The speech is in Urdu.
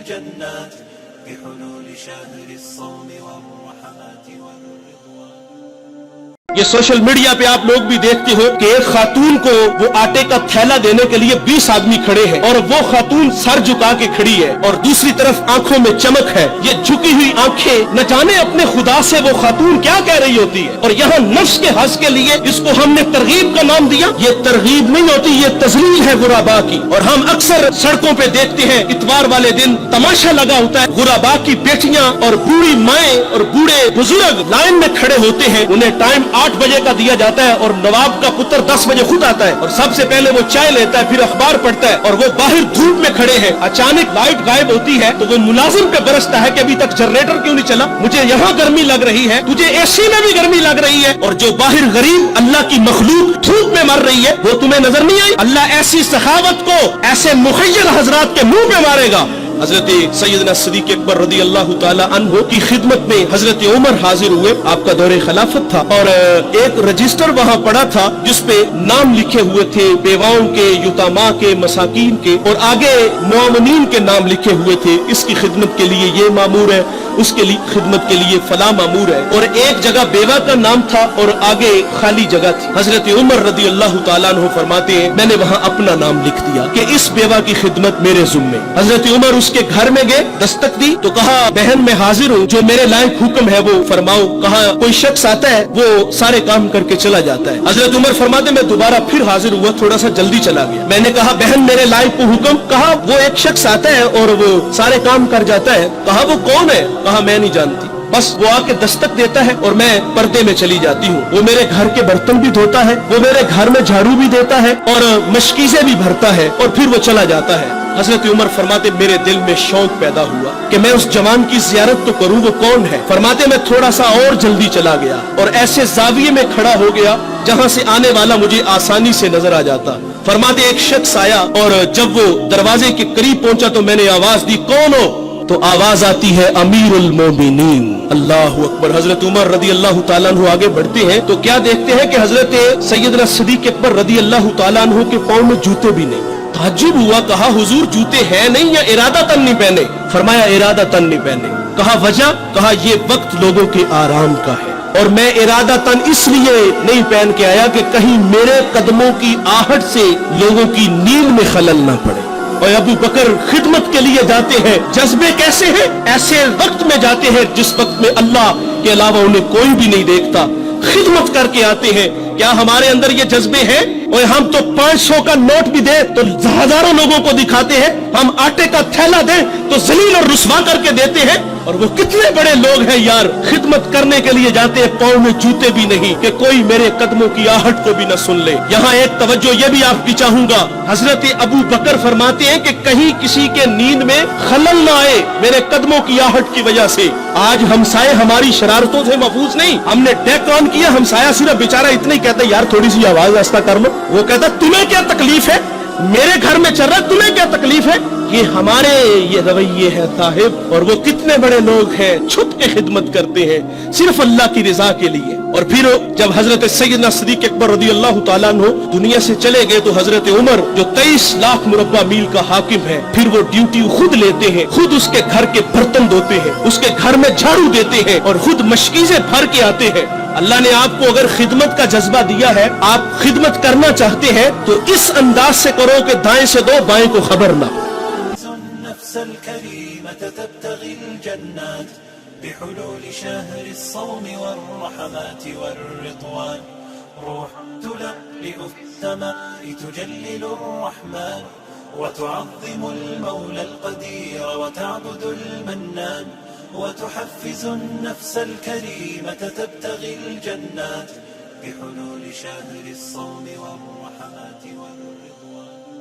الجنات بحلول شهر الصوم والرحمات والرضوان. یہ سوشل میڈیا پہ آپ لوگ بھی دیکھتے ہو کہ ایک خاتون کو وہ آٹے کا تھیلا دینے کے لیے 20 آدمی کھڑے ہیں اور وہ خاتون سر جھکا کے کھڑی ہے اور دوسری طرف آنکھوں میں چمک ہے. یہ جھکی ہوئی آنکھیں نہ جانے اپنے خدا سے وہ خاتون کیا کہہ رہی ہوتی ہے. اور یہاں نفس کے حظ کے لیے اس کو ہم نے ترغیب کا نام دیا. یہ ترغیب نہیں ہوتی، یہ تذلیل ہے غربا کی. اور ہم اکثر سڑکوں پہ دیکھتے ہیں اتوار والے دن تماشا لگا ہوتا ہے، غربا کی بیٹیاں اور بوڑھی مائیں اور بوڑھے بزرگ لائن میں کھڑے ہوتے ہیں. انہیں ٹائم 8 بجے کا دیا جاتا ہے اور نواب کا پتر 10 بجے خود آتا ہے اور سب سے پہلے وہ چائے لیتا ہے، پھر اخبار پڑھتا ہے اور وہ باہر دھوپ میں کھڑے ہیں. اچانک لائٹ غائب ہوتی ہے تو وہ ملازم پہ برستا ہے کہ ابھی تک جنریٹر کیوں نہیں چلا، مجھے یہاں گرمی لگ رہی ہے، تجھے اے سی میں بھی گرمی لگ رہی ہے. اور جو باہر غریب اللہ کی مخلوق دھوپ میں مر رہی ہے وہ تمہیں نظر نہیں آئی. اللہ ایسی سخاوت کو ایسے مخیر حضرات کے منہ پہ مارے گا. حضرت سیدنا صدیق اکبر رضی اللہ تعالی عنہ کی خدمت میں حضرت عمر حاضر ہوئے. آپ کا دور خلافت تھا اور ایک رجسٹر وہاں پڑا تھا جس پہ نام لکھے ہوئے تھے بیواؤں کے، یتاما کے، مساکین کے، اور آگے معاونین کے نام لکھے ہوئے تھے. اس کی خدمت کے لیے یہ مامور ہے، اس کے لیے خدمت کے لیے فلاں مامور ہے. اور ایک جگہ بیوہ کا نام تھا اور آگے خالی جگہ تھی. حضرت عمر رضی اللہ تعالیٰ عنہ فرماتے ہیں میں نے وہاں اپنا نام لکھ دیا کہ اس بیوہ کی خدمت میرے ذمے. حضرت عمر اس کے گھر میں گئے، دستک دی تو کہا بہن میں حاضر ہوں، جو میرے لائق حکم ہے وہ فرماؤ. کہا کوئی شخص آتا ہے وہ سارے کام کر کے چلا جاتا ہے. حضرت عمر فرماتے میں دوبارہ پھر حاضر ہوا، تھوڑا سا جلدی چلا گیا. میں نے کہا بہن میرے لائق کو حکم. کہا وہ ایک شخص آتا ہے اور وہ سارے کام کر جاتا ہے. کہا وہ کون ہے؟ کہا میں نہیں جانتی، بس وہ آ کے دستک دیتا ہے اور میں پردے میں چلی جاتی ہوں. وہ میرے گھر کے برتن بھی دھوتا ہے، وہ میرے گھر میں جھاڑو بھی دیتا ہے اور مشکیزیں بھی بھرتا ہے اور پھر وہ چلا جاتا ہے. حضرت عمر فرماتے میرے دل میں شوق پیدا ہوا کہ میں اس جوان کی زیارت تو کروں. وہ کون ہے؟ فرماتے میں تھوڑا سا اور جلدی چلا گیا اور ایسے زاویے میں کھڑا ہو گیا جہاں سے آنے والا مجھے آسانی سے نظر آ جاتا. فرماتے ایک شخص آیا اور جب وہ دروازے کے قریب پہنچا تو میں نے آواز دی کون ہو؟ تو آواز آتی ہے امیر المومنین. اللہ اکبر. حضرت عمر رضی اللہ تعالیٰ عنہ آگے بڑھتے ہیں تو کیا دیکھتے ہیں کہ حضرت سیدنا صدیق اکبر رضی اللہ تعالیٰ عنہ کے پاؤں میں جوتے بھی نہیں. تعجب ہوا، کہا حضور جوتے ہیں نہیں یا ارادہ تن نہیں پہنے؟ فرمایا ارادہ تن نہیں پہنے. کہا وجہ؟ کہا یہ وقت لوگوں کے آرام کا ہے اور میں ارادہ تن اس لیے نہیں پہن کے آیا کہ کہیں میرے قدموں کی آہٹ سے لوگوں کی نیند میں خلل نہ پڑے. اور ابو بکر خدمت کے لیے جاتے ہیں، جذبے کیسے ہیں؟ ایسے وقت میں جاتے ہیں جس وقت میں اللہ کے علاوہ انہیں کوئی بھی نہیں دیکھتا. خدمت کر کے آتے ہیں. کیا ہمارے اندر یہ جذبے ہیں؟ اور ہم تو 500 کا نوٹ بھی دیں تو ہزاروں لوگوں کو دکھاتے ہیں، ہم آٹے کا تھیلا دیں تو ذلیل اور رسوا کر کے دیتے ہیں. اور وہ کتنے بڑے لوگ ہیں یار، خدمت کرنے کے لیے جاتے ہیں پاؤں میں جوتے بھی نہیں کہ کوئی میرے قدموں کی آہٹ کو بھی نہ سن لے. یہاں ایک توجہ یہ بھی آپ کی چاہوں گا، حضرت ابو بکر فرماتے ہیں کہ کہیں کسی کے نیند میں خلل نہ آئے میرے قدموں کی آہٹ کی وجہ سے. آج ہمسائے ہماری شرارتوں سے محفوظ نہیں. ہم نے ڈیک آن کیا، ہمسایہ صرف بیچارہ اتنا ہی کہتا یار تھوڑی سی آواز آہستہ کر لو. وہ کہتا تمہیں کیا تکلیف ہے، میرے گھر میں چل رہا تمہیں کیا تکلیف ہے. یہ ہمارے یہ رویے ہے صاحب. اور وہ کتنے بڑے لوگ ہیں چھپ کے خدمت کرتے ہیں صرف اللہ کی رضا کے لیے. اور پھر جب حضرت سیدنا صدیق اکبر رضی اللہ تعالیٰ عنہ دنیا سے چلے گئے تو حضرت عمر جو 23 لاکھ مربع میل کا حاکم ہے، پھر وہ ڈیوٹی خود لیتے ہیں، خود اس کے گھر کے برتن دھوتے ہیں، اس کے گھر میں جھاڑو دیتے ہیں اور خود مشکیزیں بھر کے آتے ہیں. اللہ نے آپ کو اگر خدمت کا جذبہ دیا ہے، آپ خدمت کرنا چاہتے ہیں تو اس انداز سے کرو کہ دائیں سے دو بائیں کو خبر نہ. النفس الكريمة تبتغي الجنات بحلول شهر الصوم والرحمات والرضوان. روح تلألئ في السماء تجلل الرحمن وتعظم المولى القدير وتعبد المنان وتحفز النفس الكريمة تبتغي الجنات بحلول شهر الصوم والرحمات والرضوان.